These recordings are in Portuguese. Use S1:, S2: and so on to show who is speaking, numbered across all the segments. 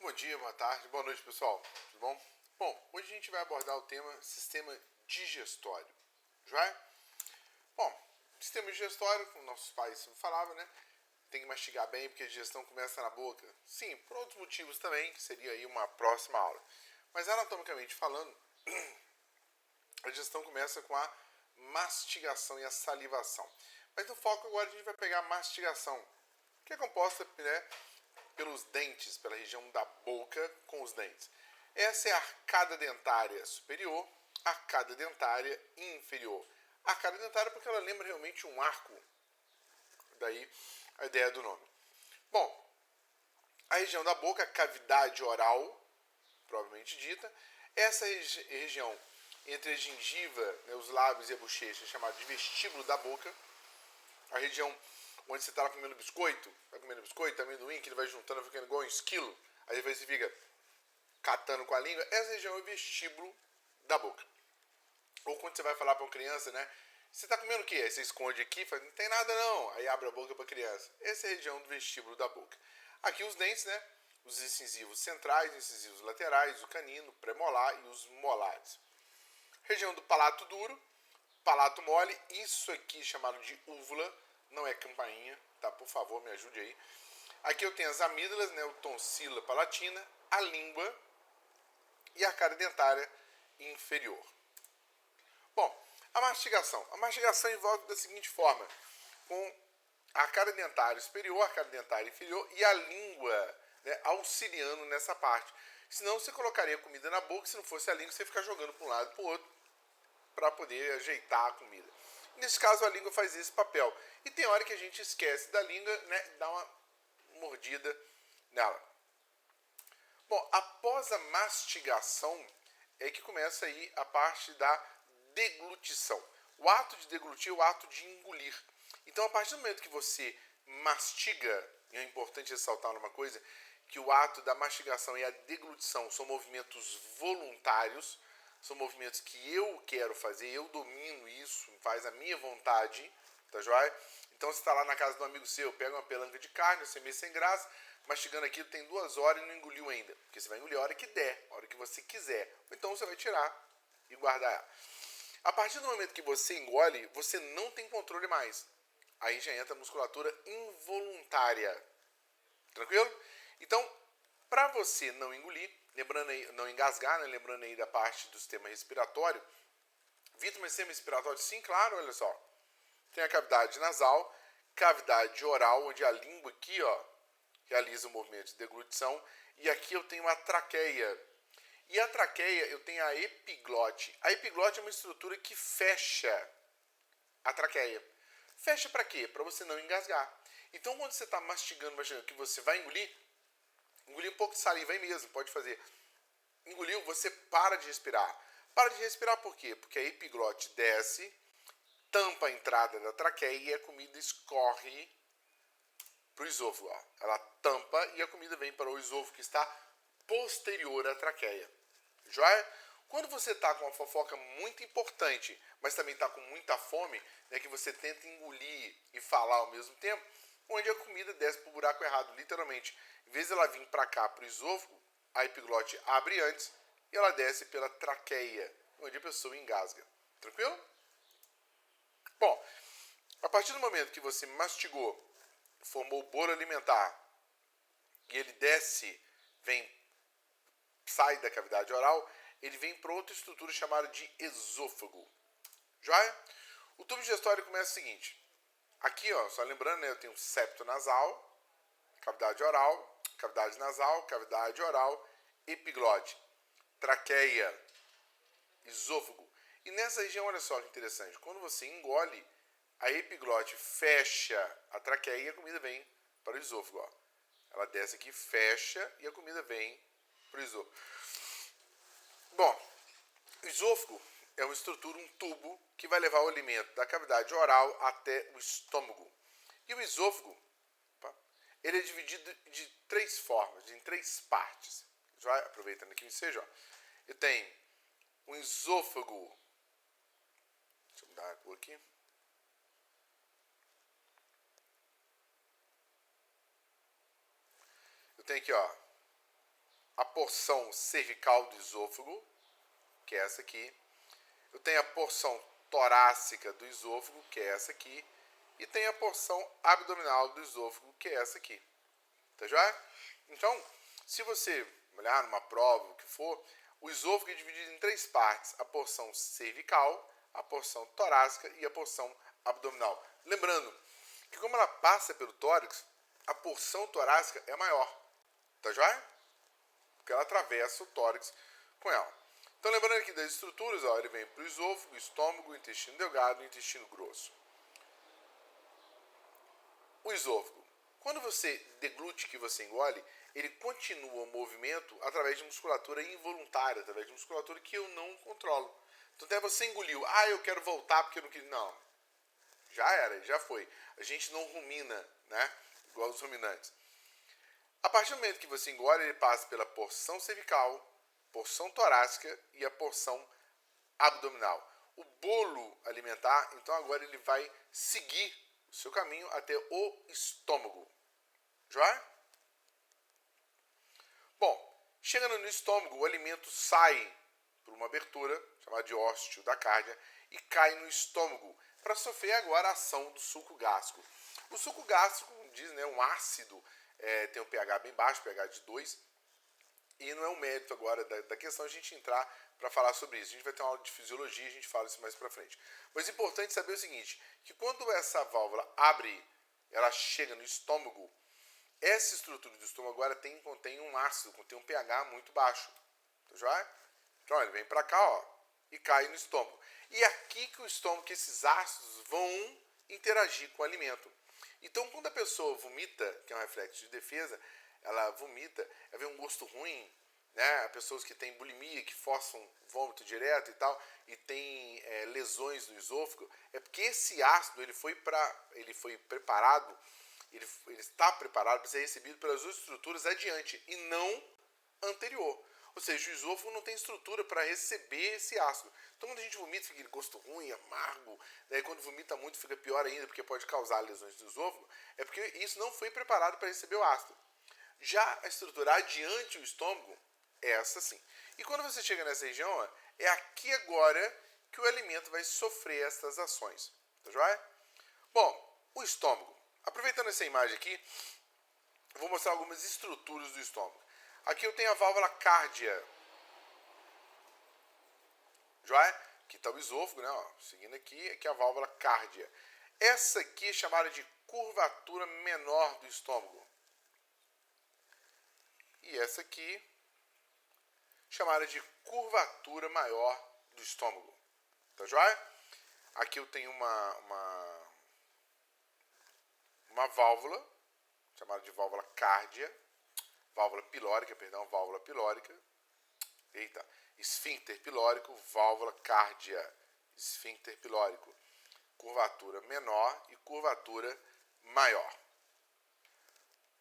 S1: Bom dia, boa tarde, boa noite, pessoal. Tudo bom? Bom, hoje a gente vai abordar o tema sistema digestório. Joia? Bom, sistema digestório, como nossos pais sempre falavam, né? Tem que mastigar bem porque a digestão começa na boca. Sim, por outros motivos também, que seria aí uma próxima aula. Mas anatomicamente falando, a digestão começa com a mastigação e a salivação. Mas no foco agora a gente vai pegar a mastigação, que é composta, né, pelos dentes, pela região da boca com os dentes. Essa é a arcada dentária superior, arcada dentária inferior. Arcada dentária porque ela lembra realmente um arco, daí a ideia do nome. Bom, a região da boca, a cavidade oral, provavelmente dita, essa região entre a gengiva, né, os lábios e a bochecha é chamada de vestíbulo da boca, a região onde você está comendo biscoito, amendoim, que ele vai juntando, ficando igual um esquilo, aí depois você fica catando com a língua, essa região é o vestíbulo da boca. Ou quando você vai falar para uma criança, né, você está comendo o quê? Aí você esconde aqui, fala, não tem nada não, aí abre a boca para a criança. Essa é a região do vestíbulo da boca. Aqui os dentes, né, os incisivos centrais, incisivos laterais, o canino, premolar e os molares. Região do palato duro, palato mole, isso aqui chamado de úvula, não é campainha, tá? Por favor, me ajude aí. Aqui eu tenho as amígdalas, né? O tonsila palatina, a língua e a arcada dentária inferior. Bom, a mastigação. A mastigação envolve da seguinte forma, com a arcada dentária superior, a arcada dentária inferior e a língua, né, auxiliando nessa parte. Senão você colocaria a comida na boca, se não fosse a língua, você ficar jogando para um lado e para o outro para poder ajeitar a comida. Nesse caso, a língua faz esse papel. E tem hora que a gente esquece da língua, né, dá uma mordida nela. Bom, após a mastigação é que começa aí a parte da deglutição. O ato de deglutir é o ato de engolir. Então, a partir do momento que você mastiga, e é importante ressaltar uma coisa, que o ato da mastigação e a deglutição são movimentos voluntários, são movimentos que eu quero fazer, eu domino isso, faz a minha vontade, tá joia? Então você está lá na casa de um amigo seu, pega uma pelanca de carne, você meio sem graça, mastigando aquilo, tem 2 horas e não engoliu ainda. Porque você vai engolir a hora que der, a hora que você quiser. Ou então você vai tirar e guardar ela. A partir do momento que você engole, você não tem controle mais. Aí já entra a musculatura involuntária. Tranquilo? Então, para você não engolir, lembrando aí, não engasgar, né? Lembrando aí da parte do sistema respiratório. Vitor, mas sistema respiratório, sim, claro, olha só. Tem a cavidade nasal, cavidade oral, onde a língua aqui, ó, realiza o movimento de deglutição. E aqui eu tenho a traqueia. E a traqueia, eu tenho a epiglote. A epiglote é uma estrutura que fecha a traqueia. Fecha para quê? Para você não engasgar. Então, quando você está mastigando, que você vai engolir um pouco de saliva aí mesmo, pode fazer. Engoliu, você para de respirar. Para de respirar por quê? Porque a epiglote desce, tampa a entrada da traqueia e a comida escorre para o esôfago. Ó. Ela tampa e a comida vem para o esôfago que está posterior à traqueia. Joia? Quando você está com uma fofoca muito importante, mas também está com muita fome, né, que você tenta engolir e falar ao mesmo tempo, onde a comida desce para o buraco errado, literalmente. Em vez de ela vir para cá, para o esôfago, a epiglote abre antes e ela desce pela traqueia, onde a pessoa engasga. Tranquilo? Bom, a partir do momento que você mastigou, formou o bolo alimentar e ele desce, sai da cavidade oral, ele vem para outra estrutura chamada de esôfago. Joia? O tubo digestório começa o seguinte. Aqui, ó, só lembrando, né, eu tenho septo nasal, cavidade oral, cavidade nasal, cavidade oral, epiglote, traqueia, esôfago. E nessa região, olha só que interessante, quando você engole, a epiglote fecha a traqueia e a comida vem para o esôfago. Ó. Ela desce aqui, fecha e a comida vem para o esôfago. Bom, o esôfago é uma estrutura, um tubo, que vai levar o alimento da cavidade oral até o estômago. E o esôfago, ele é dividido de 3 formas, em 3 partes. Já aproveitando aqui o ensejo, ó. Eu tenho um esôfago. Deixa eu mudar a cor aqui. Eu tenho aqui, ó, a porção cervical do esôfago, que é essa aqui. Eu tenho a porção torácica do esôfago, que é essa aqui. E tem a porção abdominal do esôfago, que é essa aqui. Tá joia? Então, se você olhar numa prova, o que for, o esôfago é dividido em 3 partes. A porção cervical, a porção torácica e a porção abdominal. Lembrando que como ela passa pelo tórax, a porção torácica é maior. Tá joia? Porque ela atravessa o tórax com ela. Então, lembrando aqui das estruturas, ó, ele vem para o esôfago, estômago, intestino delgado e intestino grosso. O esôfago. Quando você deglute, que você engole, ele continua o movimento através de musculatura involuntária, através de musculatura que eu não controlo. Então até você engoliu, eu quero voltar porque eu não queria. Não, já era, já foi. A gente não rumina, né? Igual os ruminantes. A partir do momento que você engole, ele passa pela porção cervical, porção torácica e a porção abdominal. O bolo alimentar, então agora ele vai seguir o seu caminho até o estômago. Joia? Bom, chegando no estômago, o alimento sai por uma abertura, chamada de ósteo da cárdia, e cai no estômago, para sofrer agora a ação do suco gástrico. O suco gástrico, como diz, né, um ácido, tem um pH bem baixo, pH de 2, e não é um mérito agora da questão a gente entrar para falar sobre isso. A gente vai ter uma aula de fisiologia e a gente fala isso mais para frente. Mas é importante saber o seguinte, que quando essa válvula abre, ela chega no estômago, essa estrutura do estômago agora contém um ácido, contém um pH muito baixo. Tá joia? Então ele vem para cá, ó, e cai no estômago. E é aqui que o estômago, que esses ácidos vão interagir com o alimento. Então quando a pessoa vomita, que é um reflexo de defesa, ela vomita, ela vê um gosto ruim, né? Pessoas que têm bulimia, que forçam vômito direto e tal, e tem lesões no esôfago, é porque esse ácido ele foi preparado, ele está preparado para ser recebido pelas outras estruturas adiante e não anterior. Ou seja, o esôfago não tem estrutura para receber esse ácido. Então quando a gente vomita, fica aquele gosto ruim, amargo, daí quando vomita muito fica pior ainda, porque pode causar lesões do esôfago, é porque isso não foi preparado para receber o ácido. Já a estrutura adiante o estômago é essa sim. E quando você chega nessa região, ó, é aqui agora que o alimento vai sofrer essas ações. Tá joia? Bom, o estômago. Aproveitando essa imagem aqui, eu vou mostrar algumas estruturas do estômago. Aqui eu tenho a válvula cárdia. Joia? Aqui está o esôfago, né? Ó, seguindo aqui é a válvula cárdia. Essa aqui é chamada de curvatura menor do estômago. E essa aqui, chamada de curvatura maior do estômago. Tá joia? Aqui eu tenho uma válvula, chamada de válvula cárdia, válvula pilórica, eita, esfíncter pilórico, válvula cárdia, esfíncter pilórico, curvatura menor e curvatura maior.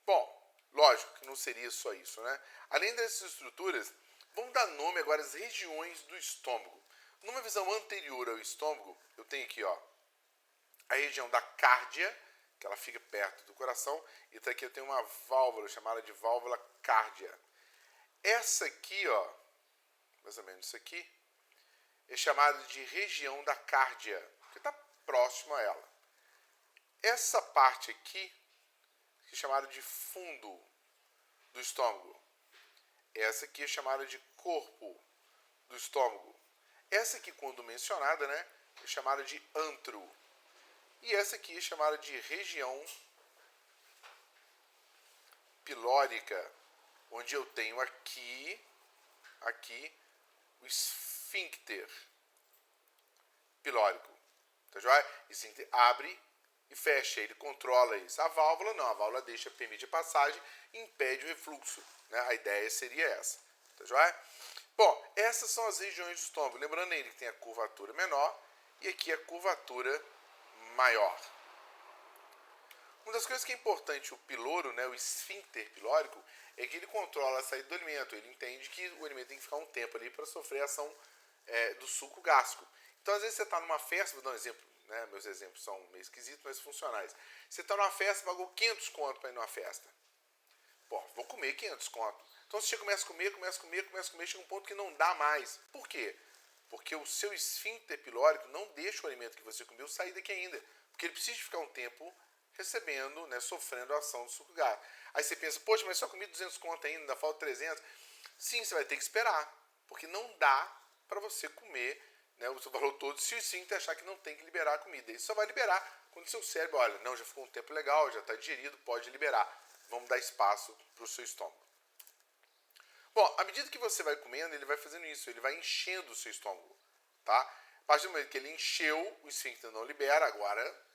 S1: Bom, lógico que não seria só isso, né? Além dessas estruturas, vamos dar nome agora às regiões do estômago. Numa visão anterior ao estômago, eu tenho aqui, ó, a região da cárdia, que ela fica perto do coração, e tá aqui eu tenho uma válvula chamada de válvula cárdia. Essa aqui, ó, mais ou menos isso aqui, é chamada de região da cárdia, que está próximo a ela. Essa parte aqui, que é chamada de fundo do estômago. Essa aqui é chamada de corpo do estômago. Essa aqui, quando mencionada, né, é chamada de antro. E essa aqui é chamada de região pilórica, onde eu tenho aqui o esfíncter pilórico. Tá joia? O esfíncter abre e fecha, ele controla isso. A válvula não, a válvula permite a passagem e impede o refluxo. Né? A ideia seria essa. Tá joia? Bom, essas são as regiões do estômago. Lembrando ainda que tem a curvatura menor e aqui a curvatura maior. Uma das coisas que é importante, o piloro, né, o esfíncter pilórico, é que ele controla a saída do alimento. Ele entende que o alimento tem que ficar um tempo ali para sofrer a ação do suco gástrico. Então, às vezes, você está numa festa, vou dar um exemplo, né, meus exemplos são meio esquisitos, mas funcionais. Você está numa festa, pagou 500 conto para ir numa festa. Pô, vou comer 500 conto. Então, Então você começa a comer, chega um ponto que não dá mais. Por quê? Porque o seu esfíncter pilórico não deixa o alimento que você comeu sair daqui ainda. Porque ele precisa ficar um tempo recebendo, né, sofrendo a ação do suco gástrico. Aí você pensa, poxa, mas só comi 200 conto ainda falta 300. Sim, você vai ter que esperar. Porque não dá para você comer, né, o seu valor todo se o esfíncter achar que não tem que liberar a comida. Ele só vai liberar quando o seu cérebro, olha, não, já ficou um tempo legal, já está digerido, pode liberar. Vamos dar espaço para o seu estômago. Bom, à medida que você vai comendo, ele vai fazendo isso, ele vai enchendo o seu estômago, tá? A partir do momento que ele encheu, o esfíncter não libera, agora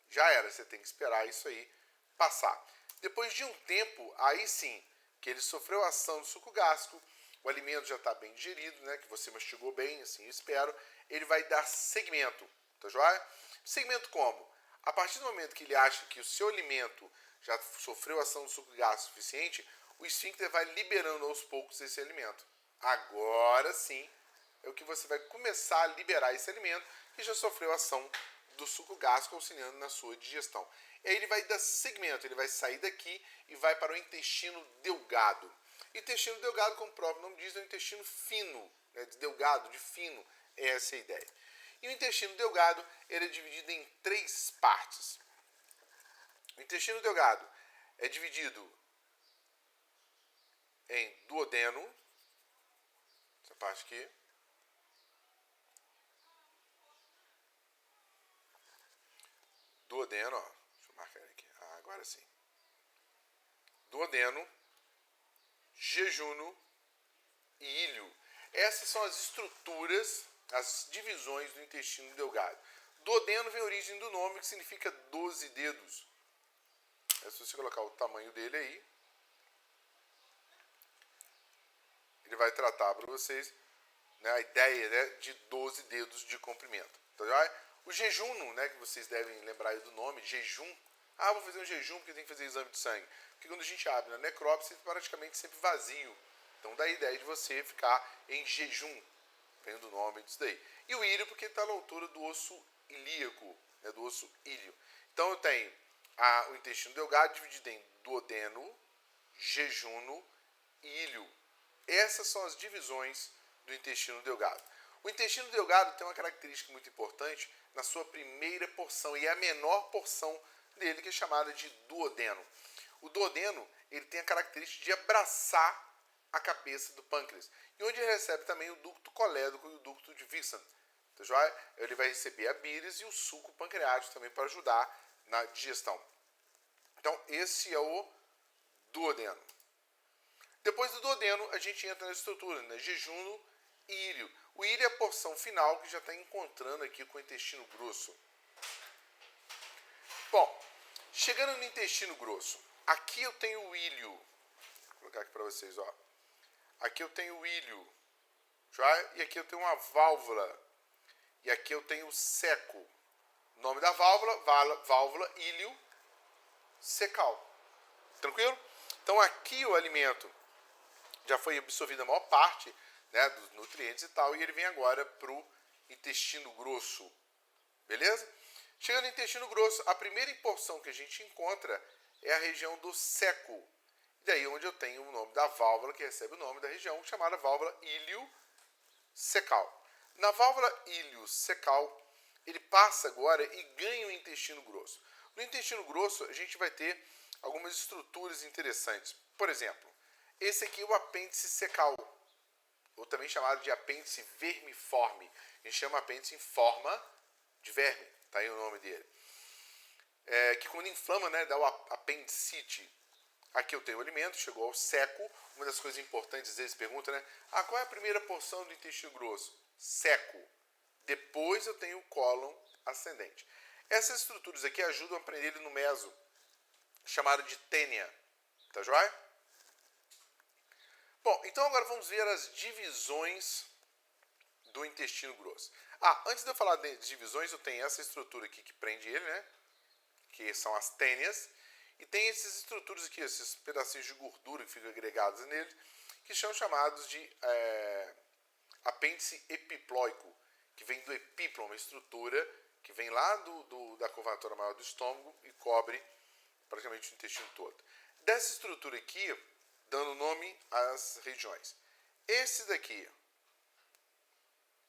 S1: já era, você tem que esperar isso aí passar. Depois de um tempo, aí sim, que ele sofreu a ação do suco gástrico, o alimento já está bem digerido, né, que você mastigou bem, assim eu espero, ele vai dar segmento, tá joia? Segmento como? A partir do momento que ele acha que o seu alimento já sofreu a ação do suco gástrico suficiente, o esfíncter vai liberando aos poucos esse alimento. Agora sim é o que você vai começar a liberar esse alimento que já sofreu a ação do suco gástrico auxiliando na sua digestão. E aí ele vai dar segmento, ele vai sair daqui e vai para o intestino delgado. Intestino delgado, como o próprio nome diz, é um intestino fino, né, de delgado, de fino, essa é a ideia. E o intestino delgado ele é dividido em 3 partes. O intestino delgado é dividido em duodeno, essa parte aqui, duodeno, ó, deixa eu marcar ele aqui, agora sim, duodeno, jejuno e íleo. Essas são as estruturas, as divisões do intestino delgado. Duodeno vem a origem do nome, que significa 12 dedos. É só você colocar o tamanho dele aí, ele vai tratar para vocês, né, a ideia, né, de 12 dedos de comprimento. Tá joia? O jejuno, né, que vocês devem lembrar aí do nome, jejum. Vou fazer um jejum porque tem que fazer exame de sangue. Porque quando a gente abre na necrópsia, é praticamente sempre vazio. Então dá a ideia de você ficar em jejum, vem do nome disso daí. E o íleo porque está na altura do osso ilíaco, né, do osso íleo. Então eu tenho o intestino delgado dividido em duodeno, jejuno e íleo. Essas são as divisões do intestino delgado. O intestino delgado tem uma característica muito importante na sua primeira porção, e é a menor porção dele, que é chamada de duodeno. O duodeno ele tem a característica de abraçar a cabeça do pâncreas, e onde ele recebe também o ducto colédoco e o ducto de Wissant. Tá joia? Ele vai receber a bílis e o suco pancreático também para ajudar na digestão. Então, esse é o duodeno. Depois do duodeno, a gente entra na estrutura, né? Jejuno e íleo. O íleo é a porção final que já está encontrando aqui com o intestino grosso. Bom, chegando no intestino grosso, aqui eu tenho o íleo. Vou colocar aqui para vocês, ó. Aqui eu tenho o íleo, já? E aqui eu tenho uma válvula. E aqui eu tenho o seco. O nome da válvula íleo secal. Tranquilo? Então aqui o alimento já foi absorvido a maior parte, né, dos nutrientes e tal, e ele vem agora para o intestino grosso. Beleza? Chegando no intestino grosso, a primeira porção que a gente encontra é a região do seco. E daí onde eu tenho o nome da válvula, que recebe o nome da região, chamada válvula íleo secal. Na válvula íleo secal, ele passa agora e ganha o intestino grosso. No intestino grosso, a gente vai ter algumas estruturas interessantes. Por exemplo, esse aqui é o apêndice secal, ou também chamado de apêndice vermiforme. A gente chama apêndice em forma de verme, tá aí o nome dele. Que quando inflama, né, dá o apendicite. Aqui eu tenho o alimento, chegou ao seco. Uma das coisas importantes, às vezes pergunta, né? Qual é a primeira porção do intestino grosso? Seco. Depois eu tenho o cólon ascendente. Essas estruturas aqui ajudam a prender ele no meso, chamado de tênia. Tá joia? Bom, então agora vamos ver as divisões do intestino grosso. Antes de eu falar de divisões, eu tenho essa estrutura aqui que prende ele, né? Que são as tênias. E tem essas estruturas aqui, esses pedacinhos de gordura que ficam agregados nele, que são chamados de apêndice epiploico, que vem do epíplon, uma estrutura que vem lá da curvatura maior do estômago e cobre praticamente o intestino todo. Dessa estrutura aqui, dando nome às regiões. Esse daqui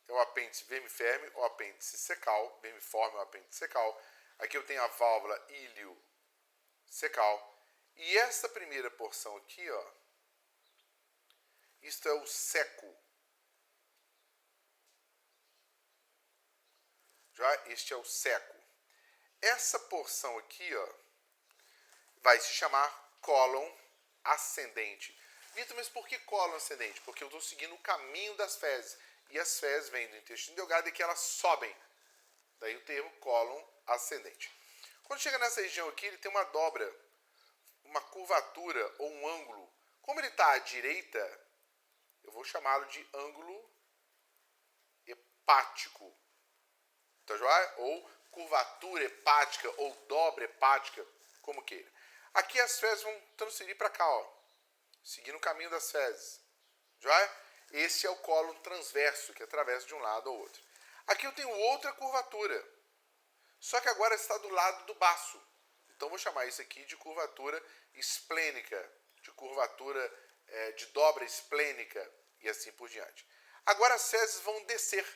S1: é o apêndice vermiforme ou apêndice secal, vermiforme ou apêndice secal. Aqui eu tenho a válvula ilio-secal. E essa primeira porção aqui, ó, isto é o seco. Já este é o seco. Essa porção aqui, ó, vai se chamar cólon ascendente. Vitor, mas por que cólon ascendente? Porque eu estou seguindo o caminho das fezes. E as fezes vêm do intestino delgado e que elas sobem. Daí o termo cólon ascendente. Quando chega nessa região aqui, ele tem uma dobra, uma curvatura ou um ângulo. Como ele está à direita, eu vou chamá-lo de ângulo hepático. Tá joia? Ou curvatura hepática ou dobra hepática, como queira. Aqui as fezes vão transferir para cá, ó, seguindo o caminho das fezes. Joia? Esse é o cólon transverso, que atravessa de um lado ao outro. Aqui eu tenho outra curvatura, só que agora está do lado do baço. Então vou chamar isso aqui de curvatura esplênica, de curvatura de dobra esplênica e assim por diante. Agora as fezes vão descer.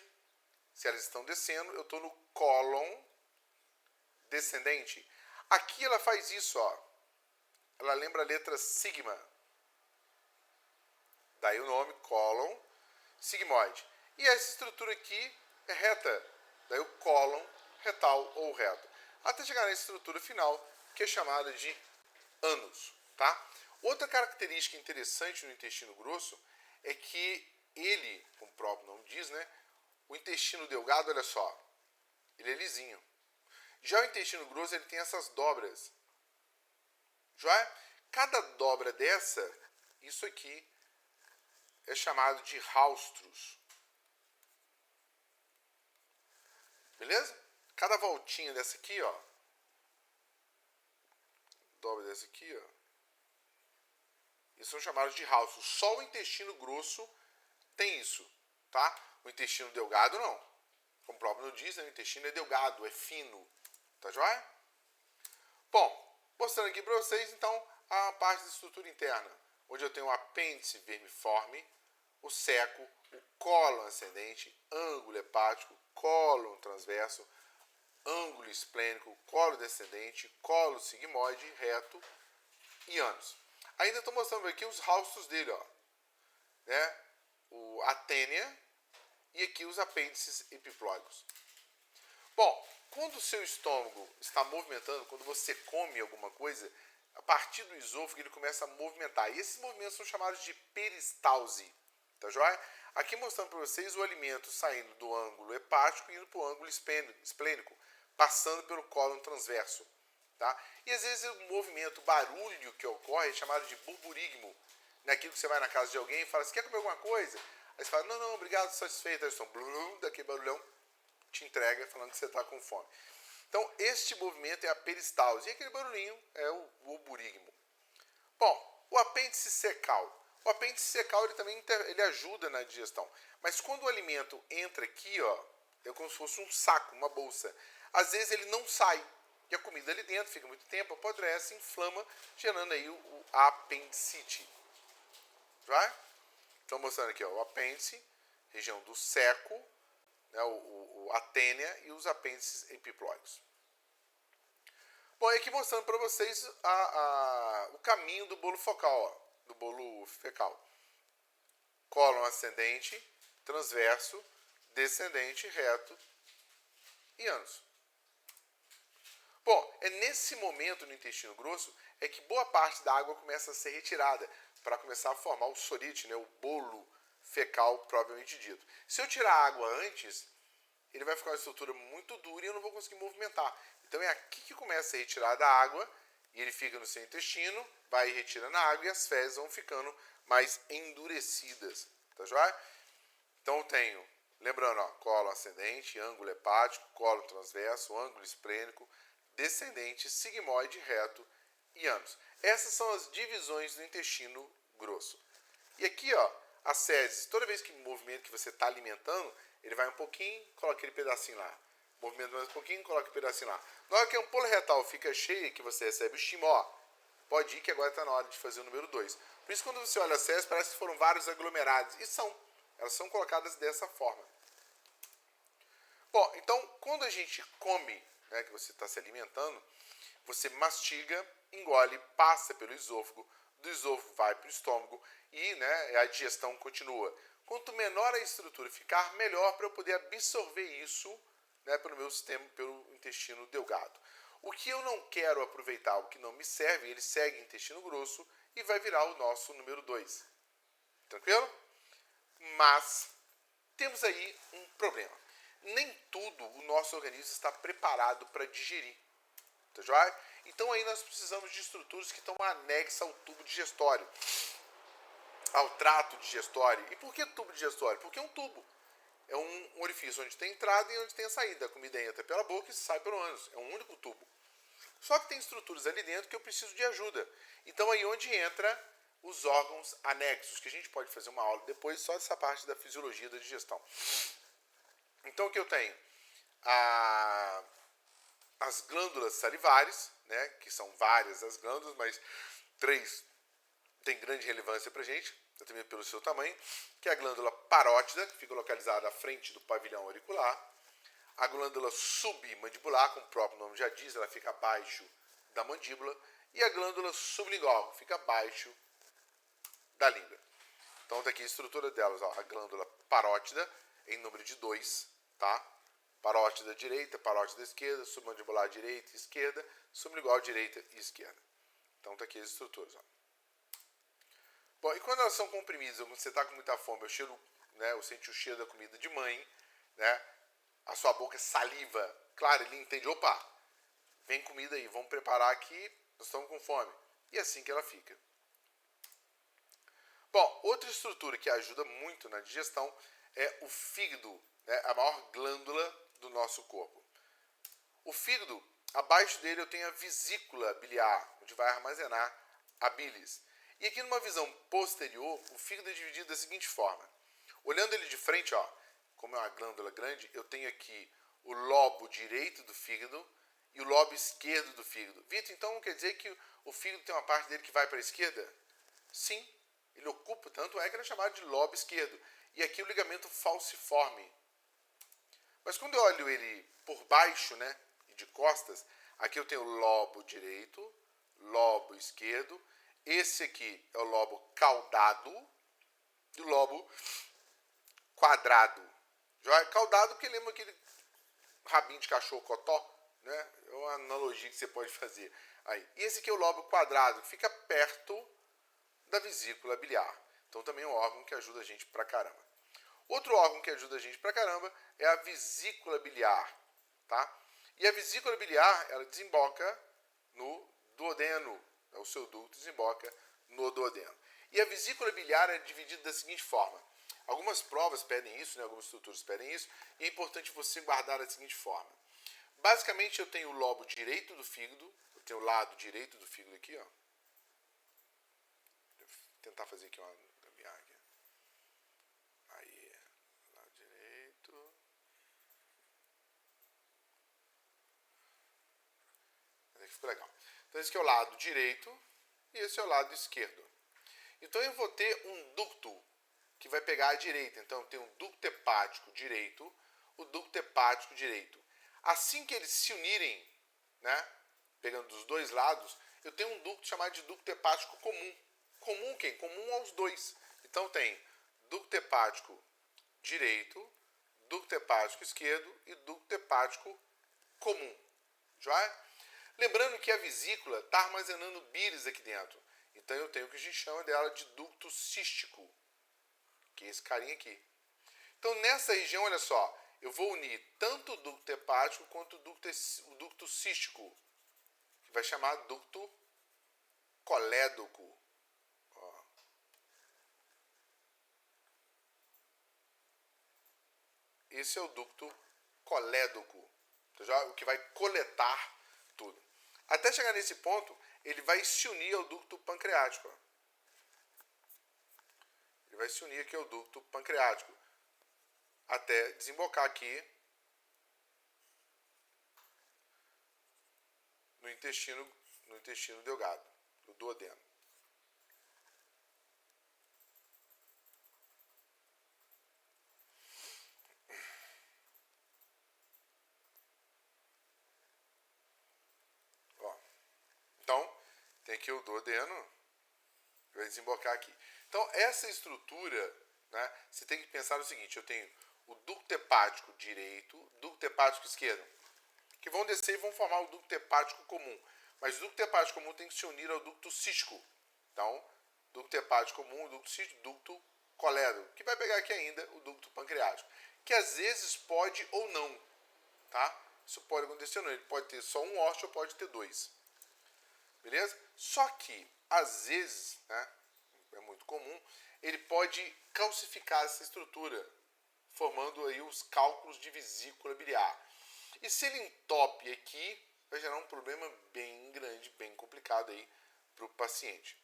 S1: Se elas estão descendo, eu estou no cólon descendente. Aqui ela faz isso, ó. Ela lembra a letra sigma. Daí o nome cólon sigmoide. E essa estrutura aqui é reta. Daí o cólon retal ou reto. Até chegar na estrutura final, que é chamada de ânus. Tá? Outra característica interessante no intestino grosso é que ele, como o próprio nome diz, né? O intestino delgado, olha só, ele é lisinho. Já o intestino grosso, ele tem essas dobras. Já cada dobra dessa, isso aqui é chamado de haustros. Beleza? Cada voltinha dessa aqui, ó, dobra dessa aqui, ó, isso são chamados de haustros. Só o intestino grosso tem isso, tá? O intestino delgado não. Como o próprio nome diz, né? O intestino é delgado, é fino. Tá joia? Bom, mostrando aqui para vocês, então, a parte da estrutura interna, onde eu tenho o apêndice vermiforme, o seco, o cólon ascendente, ângulo hepático, cólon transverso, ângulo esplênico, cólon descendente, cólon sigmoide, reto e ânus. Ainda estou mostrando aqui os haustros dele, ó, né? A tênia e aqui os apêndices epiplóicos. Bom, quando o seu estômago está movimentando, quando você come alguma coisa, a partir do esôfago ele começa a movimentar. E esses movimentos são chamados de peristalse. Tá joia? Aqui mostrando para vocês o alimento saindo do ângulo hepático e indo para o ângulo esplênico, passando pelo cólon transverso. Tá? E às vezes o movimento, o barulho que ocorre é chamado de burburigmo. Naquilo que você vai na casa de alguém e fala, você quer comer alguma coisa? Aí você fala, não, obrigado, satisfeito. Aí eles estão, blum, daquele barulhão, te entrega falando que você está com fome. Então, este movimento é a peristalse. E aquele barulhinho é o burburigmo. Bom, o apêndice secal. O apêndice secal ele também ele ajuda na digestão. Mas quando o alimento entra aqui, ó, é como se fosse um saco, uma bolsa. Às vezes ele não sai. E a comida ali dentro fica muito tempo, apodrece, inflama, gerando aí a apendicite. Já? Estou mostrando aqui, ó, o apêndice, região do seco, né, a tênia e os apêndices epiplóicos. Bom, e aqui mostrando para vocês o caminho do bolo focal, ó, do bolo fecal. Cólon ascendente, transverso, descendente, reto e ânus. Bom, é nesse momento no intestino grosso é que boa parte da água começa a ser retirada para começar a formar o sorite, né, o bolo fecal propriamente dito. Se eu tirar a água antes, ele vai ficar uma estrutura muito dura e eu não vou conseguir movimentar. Então é aqui que começa a retirar da água e ele fica no seu intestino, vai retirando a água e as fezes vão ficando mais endurecidas. Tá joia? Então eu tenho, lembrando, ó, cólon ascendente, ângulo hepático, cólon transverso, ângulo esplênico, descendente, sigmoide, reto e ânus. Essas são as divisões do intestino grosso. E aqui, ó, as fezes, toda vez que movimento que você está alimentando, ele vai um pouquinho, coloca aquele pedacinho lá. Movimento mais um pouquinho, coloca aquele pedacinho lá. Na hora que a ampola retal fica cheia, que você recebe o chimó, pode ir que agora está na hora de fazer o número 2. Por isso, quando você olha as fezes, parece que foram vários aglomerados. E são. Elas são colocadas dessa forma. Bom, então, quando a gente come, né, que você está se alimentando, você mastiga, engole, passa pelo esôfago, do esôfago vai para o estômago e, né, a digestão continua. Quanto menor a estrutura ficar, melhor para eu poder absorver isso, né, pelo meu sistema, pelo intestino delgado. O que eu não quero aproveitar, o que não me serve, ele segue o intestino grosso e vai virar o nosso número 2. Tranquilo? Mas temos aí um problema. Nem tudo o nosso organismo está preparado para digerir. Tá joia? Então aí nós precisamos de estruturas que estão anexas ao tubo digestório, ao trato digestório. E por que tubo digestório? Porque é um tubo. É um orifício onde tem entrada e onde tem a saída. A comida entra pela boca e sai pelo ânus. É um único tubo. Só que tem estruturas ali dentro que eu preciso de ajuda. Então aí onde entra os órgãos anexos, que a gente pode fazer uma aula depois só dessa parte da fisiologia da digestão. Então o que eu tenho? As glândulas salivares, né, que são várias as glândulas, mas 3 tem grande relevância para a gente, também pelo seu tamanho, que é a glândula parótida, que fica localizada à frente do pavilhão auricular, a glândula submandibular, como o próprio nome já diz, ela fica abaixo da mandíbula, e a glândula sublingual, que fica abaixo da língua. Então, está aqui a estrutura delas, ó, a glândula parótida, em número de 2, tá? Parótida direita, parótida esquerda, submandibular direita e esquerda, sublingual direita e esquerda. Então, está aqui as estruturas, ó. Bom, e quando elas são comprimidas, quando você está com muita fome, eu senti o cheiro da comida de mãe, né? A sua boca saliva, claro, ele entende, opa, vem comida aí, vamos preparar aqui, nós estamos com fome. E é assim que ela fica. Bom, outra estrutura que ajuda muito na digestão é o fígado, né? A maior glândula do nosso corpo. O fígado, abaixo dele eu tenho a vesícula biliar, onde vai armazenar a bilis. E aqui numa visão posterior, o fígado é dividido da seguinte forma. Olhando ele de frente, ó, como é uma glândula grande, eu tenho aqui o lobo direito do fígado e o lobo esquerdo do fígado. Vitor, então quer dizer que o fígado tem uma parte dele que vai para a esquerda? Sim, ele ocupa, tanto é que ele é chamado de lobo esquerdo. E aqui o ligamento falciforme. Mas quando eu olho ele por baixo, né, e de costas, aqui eu tenho o lobo direito, lobo esquerdo. Esse aqui é o lobo caudado e o lobo quadrado. Caudado porque lembra aquele rabinho de cachorro cotó, né? É uma analogia que você pode fazer aí. E esse aqui é o lobo quadrado, que fica perto da vesícula biliar. Então também é um órgão que ajuda a gente pra caramba. Outro órgão que ajuda a gente pra caramba é a vesícula biliar, tá? E a vesícula biliar, ela desemboca no duodeno. O seu ducto desemboca no duodeno. E a vesícula biliar é dividida da seguinte forma. Algumas provas pedem isso, né? Algumas estruturas pedem isso, e é importante você guardar da seguinte forma. Basicamente, eu tenho o lobo direito do fígado, eu tenho o lado direito do fígado aqui, ó. Vou tentar fazer aqui uma gambiarra aqui. Aí, lado direito. Aqui ficou legal. Então, esse aqui é o lado direito e esse é o lado esquerdo. Então, eu vou ter um ducto que vai pegar a direita. Então, eu tenho um ducto hepático direito, o ducto hepático direito. Assim que eles se unirem, né, pegando dos dois lados, eu tenho um ducto chamado de ducto hepático comum. Comum quem? Comum aos dois. Então, tem ducto hepático direito, ducto hepático esquerdo e ducto hepático comum. Joia? Lembrando que a vesícula está armazenando bilis aqui dentro. Então eu tenho o que a gente chama dela de ducto cístico, que é esse carinha aqui. Então nessa região, olha só, eu vou unir tanto o ducto hepático quanto o ducto cístico, que vai chamar ducto colédoco. Ó. Esse é o ducto colédoco, o que vai coletar tudo. Até chegar nesse ponto, ele vai se unir ao ducto pancreático. Ó. Ele vai se unir aqui ao ducto pancreático, até desembocar aqui no intestino delgado, no duodeno. tem aqui o duodeno, que vai desembocar aqui. Então, essa estrutura, né, você tem que pensar o seguinte, eu tenho o ducto hepático direito, ducto hepático esquerdo, que vão descer e vão formar o ducto hepático comum. Mas o ducto hepático comum tem que se unir ao ducto cístico. Então, ducto hepático comum, ducto cístico, ducto colédoco, que vai pegar aqui ainda o ducto pancreático, que às vezes pode ou não, tá? Isso pode acontecer ou não, ele pode ter só um órteo ou pode ter dois. Beleza? Só que, às vezes, né, é muito comum, ele pode calcificar essa estrutura, formando aí os cálculos de vesícula biliar. E se ele entope aqui, vai gerar um problema bem grande, bem complicado aí para o paciente.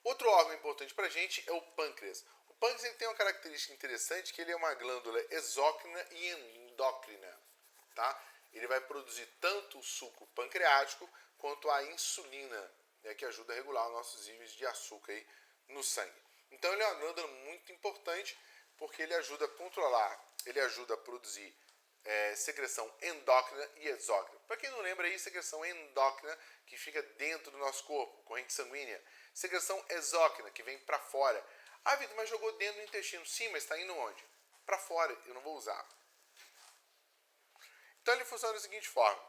S1: Outro órgão importante para a gente é o pâncreas. O pâncreas ele tem uma característica interessante, que ele é uma glândula exócrina e endócrina. Tá? Ele vai produzir tanto o suco pancreático quanto a insulina, né, que ajuda a regular os nossos níveis de açúcar aí no sangue. Então ele é uma glândula muito importante porque ele ajuda a controlar, ele ajuda a produzir secreção endócrina e exócrina. Para quem não lembra aí, secreção endócrina que fica dentro do nosso corpo, corrente sanguínea. Secreção exócrina que vem para fora. Ah, Vitor, mas jogou dentro do intestino. Sim, mas está indo onde? Para fora, eu não vou usar. Então ele funciona da seguinte forma.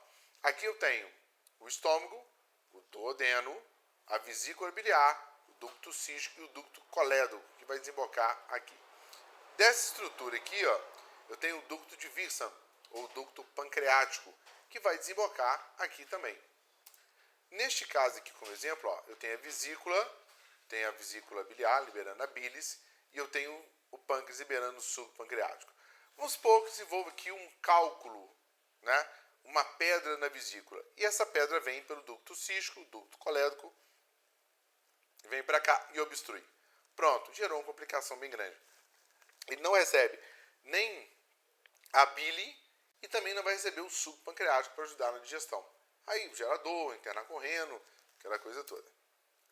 S1: Aqui eu tenho o estômago, o duodeno, a vesícula biliar, o ducto cístico e o ducto colédoco, que vai desembocar aqui. Dessa estrutura aqui, ó, eu tenho o ducto de Wissam, ou ducto pancreático, que vai desembocar aqui também. Neste caso aqui, como exemplo, ó, eu tenho a vesícula biliar liberando a bilis, e eu tenho o pâncreas liberando o suco pancreático. Vamos supor que desenvolva aqui um cálculo, né, uma pedra na vesícula, e essa pedra vem pelo ducto cístico, ducto colédoco, vem para cá e obstrui. Pronto, gerou uma complicação bem grande. Ele não recebe nem a bile e também não vai receber o suco pancreático para ajudar na digestão. Aí gera dor, interna correndo, aquela coisa toda.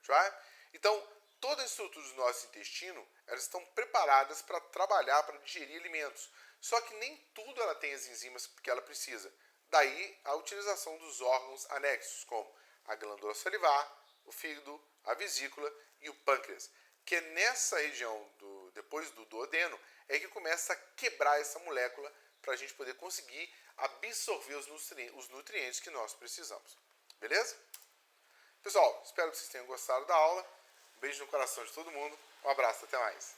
S1: Já? Então, todas as estruturas do nosso intestino, elas estão preparadas para trabalhar, para digerir alimentos. Só que nem tudo ela tem as enzimas que ela precisa. Daí a utilização dos órgãos anexos, como a glândula salivar, o fígado, a vesícula e o pâncreas. Que é nessa região, depois do duodeno, é que começa a quebrar essa molécula para a gente poder conseguir absorver os nutrientes que nós precisamos. Beleza? Pessoal, espero que vocês tenham gostado da aula. Um beijo no coração de todo mundo. Um abraço, até mais.